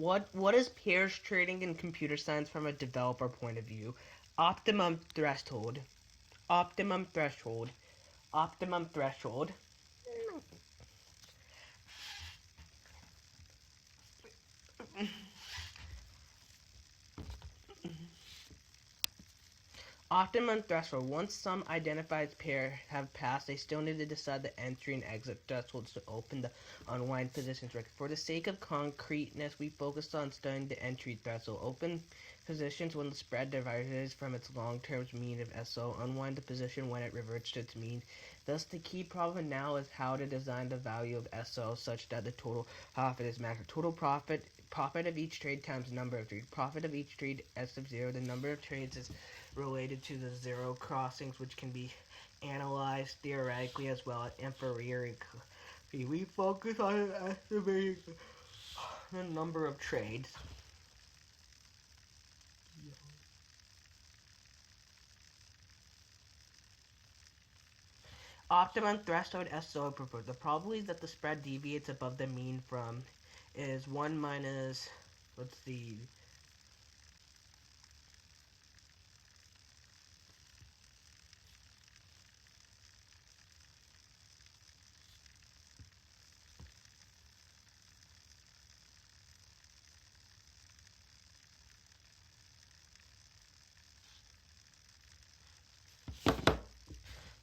What is pairs trading in computer science from a developer point of view? Optimum threshold. Optimum threshold. Optimum threshold. Optimum threshold. Once some identified pair have passed, they still need to decide the entry and exit thresholds to open the unwind positions record. For the sake of concreteness, we focused on studying the entry threshold. Open positions when the spread diverges from its long-term mean of SO. Unwind the position when it reverts to its mean. Thus, the key problem now is how to design the value of SO such that the total profit is maxed. Total profit of each trade times number of trades. Profit of each trade S of 0. The number of trades is related to the zero crossings, which can be analyzed theoretically as well as empirically. We focus on estimating the number of trades. Optimum threshold SO proposed. The probability that the spread deviates above the mean from is 1 minus, let's see,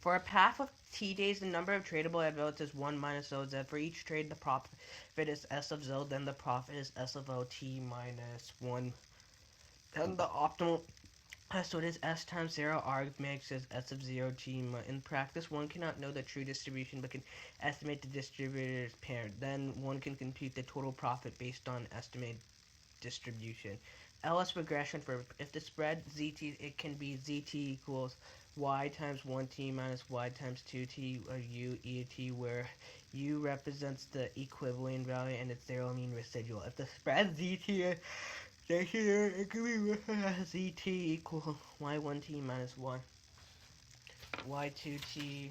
for a path of t days, the number of tradable events is 1 minus OZ. For each trade, the profit is S of Z, then the profit is S of OT minus 1. Then the optimal so it is S times 0 argmax is S of 0 G. In practice, one cannot know the true distribution but can estimate the distributor's parent. Then one can compute the total profit based on estimated distribution. LS regression for if the spread ZT, it can be ZT equals Y times 1T minus Y times 2T or U ET, where U represents the equivalent value and its 0 mean residual. If the spread ZT here, it could be ZT equal Y1T minus 1 Y2T 1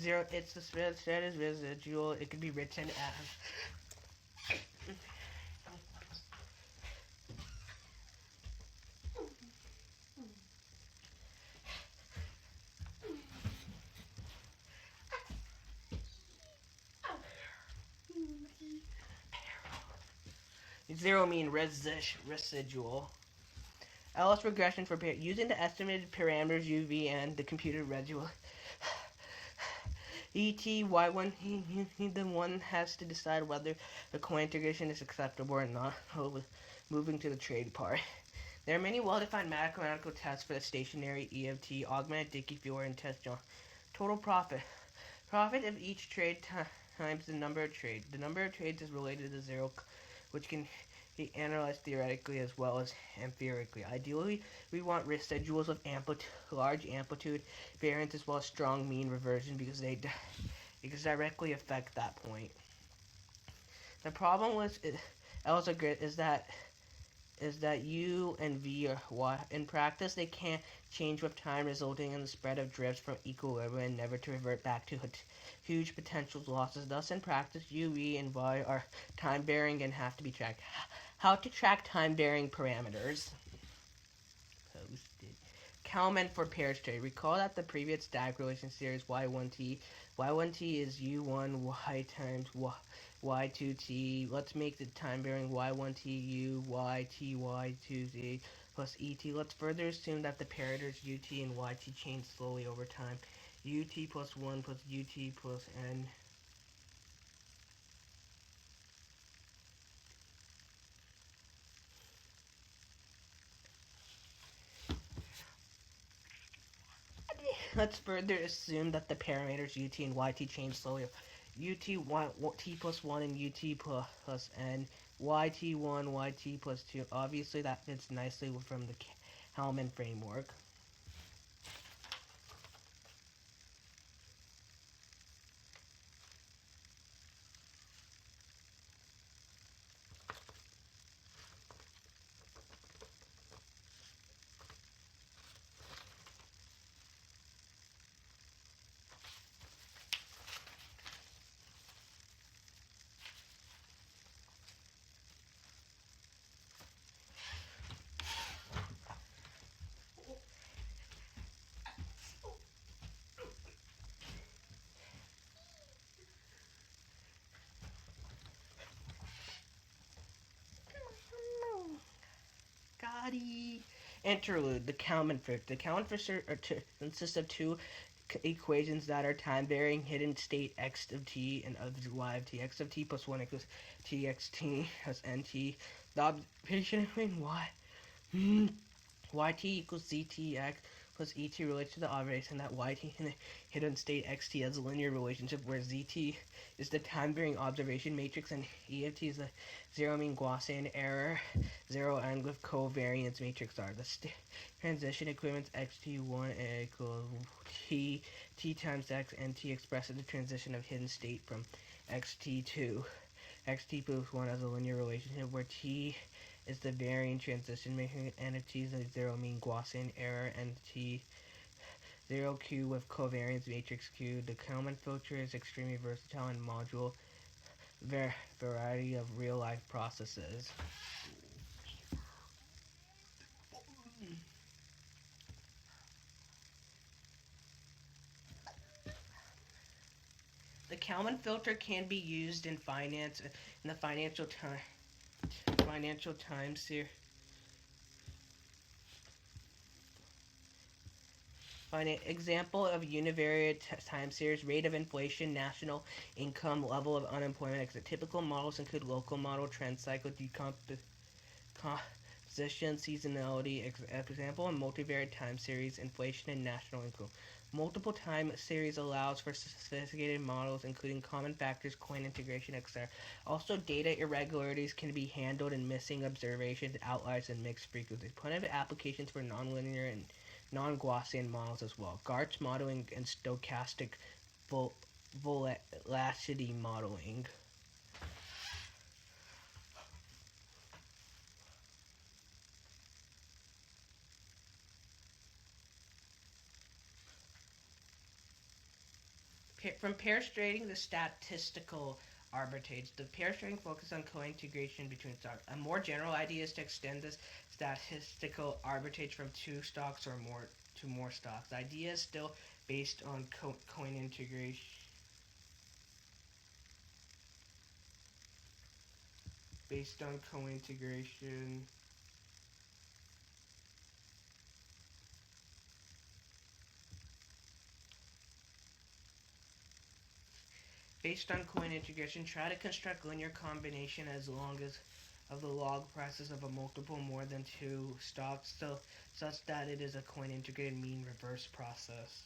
0. It's the spread is residual. It could be written as 0 mean residual. LS regression for using the estimated parameters UV and the computed residual. Y1, the one has to decide whether the co-integration is acceptable or not. Moving to the trade part. There are many well-defined mathematical tests for the stationary EFT, augmented Dickey-Fiore, and test John. Total profit. Profit of each trade times the number of trades. The number of trades is related to 0, which can be analyzed theoretically as well as empirically. Ideally, we want residuals of large amplitude variance as well as strong mean reversion because they directly affect that point. The problem with Elsa grid is that U and V are Y. In practice, they can't change with time, resulting in the spread of drifts from equilibrium and never to revert back to huge potential losses. Thus, in practice, U, V, and Y are time-varying and have to be tracked. How to track time-varying parameters. Posted. Kalman for pairs trade. Recall that the previous stack relation series Y1T. Y1T is U1 Y times Y2T. Let's make the time-varying Y1T U Y T Y2Z plus ET. Let's further assume that the parameters UT and YT change slowly over time. UT plus 1 plus UT plus N. Let's further assume that the parameters UT and YT change slowly. T plus 1 and UT plus N. YT1, YT plus 2. Obviously, that fits nicely from the Kalman framework. everybody. Interlude, the Kalman filter. The Kalman filter consists of two equations that are time varying hidden state x of t and of y of t. X of t plus 1 equals txt plus nt. The observation between yt equals ztx plus et relates to the observation that yt in the hidden state xt has a linear relationship where zt is the time varying observation matrix and eft is the zero mean Gaussian error, zero and with covariance matrix are. The transition equivalence xt1 equals t times x and t expresses the transition of hidden state from xt2. Xt plus 1 has a linear relationship where t is the varying transition making it n of t is the zero mean Gaussian error and t 0q with covariance matrix q. The Kalman filter is extremely versatile and module variety of real life processes. The Kalman filter can be used in finance in the financial time series. Example of univariate time series: rate of inflation, national income, level of unemployment. Exit. Typical models include local model, trend cycle, decomposition, seasonality. Example: a multivariate time series, inflation and national income. Multiple time series allows for sophisticated models, including common factors, coin integration, etc. Also, data irregularities can be handled in missing observations, outliers, and mixed frequencies. Plenty of applications for nonlinear and non-Gaussian models as well. Gart's modeling and stochastic volatility modeling. From pair trading to statistical arbitrage. The pair trading focuses on co-integration between stocks. A more general idea is to extend this statistical arbitrage from two stocks or more to more stocks. The idea is still based on coin integration. Based on co-integration. Based on coin integration, try to construct linear combination as long as of the log prices of a multiple more than two stocks, so such that it is a coin integrated mean reverse process.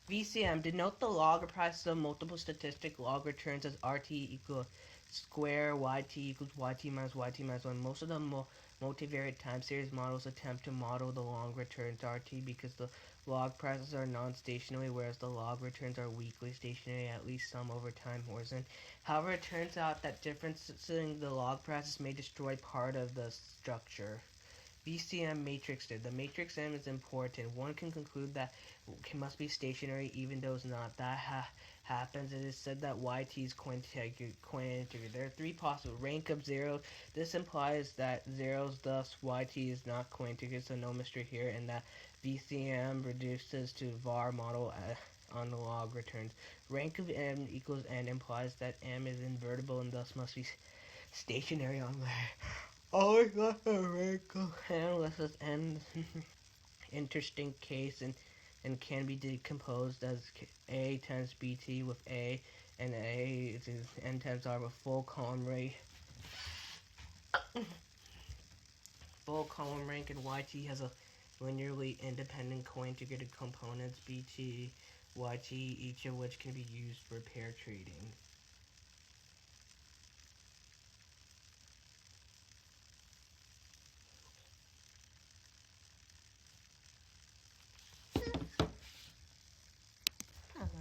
VCM, denote the log prices of multiple statistic log returns as RT equals square YT equals YT minus 1. Most of the multivariate time series models attempt to model the log returns RT because the log prices are non-stationary, whereas the log returns are weakly stationary, at least some over time horizon. However, it turns out that differences in the log prices may destroy part of the structure. VCM matrix. The matrix M is important. One can conclude that it must be stationary even though it's not. That happens. It is said that YT is coin integrated. There are three possible. Rank of 0. This implies that zeros, thus YT is not coin integrated, so no mystery here, and that VCM reduces to var model on the log returns. Rank of M equals N implies that M is invertible and thus must be stationary on there. Always got a rank of N is N interesting case and can be decomposed as A times BT with A and A is N times R with full column rank. Full column rank, and YT has a linearly independent co-integrated components BT, YT, each of which can be used for pair trading.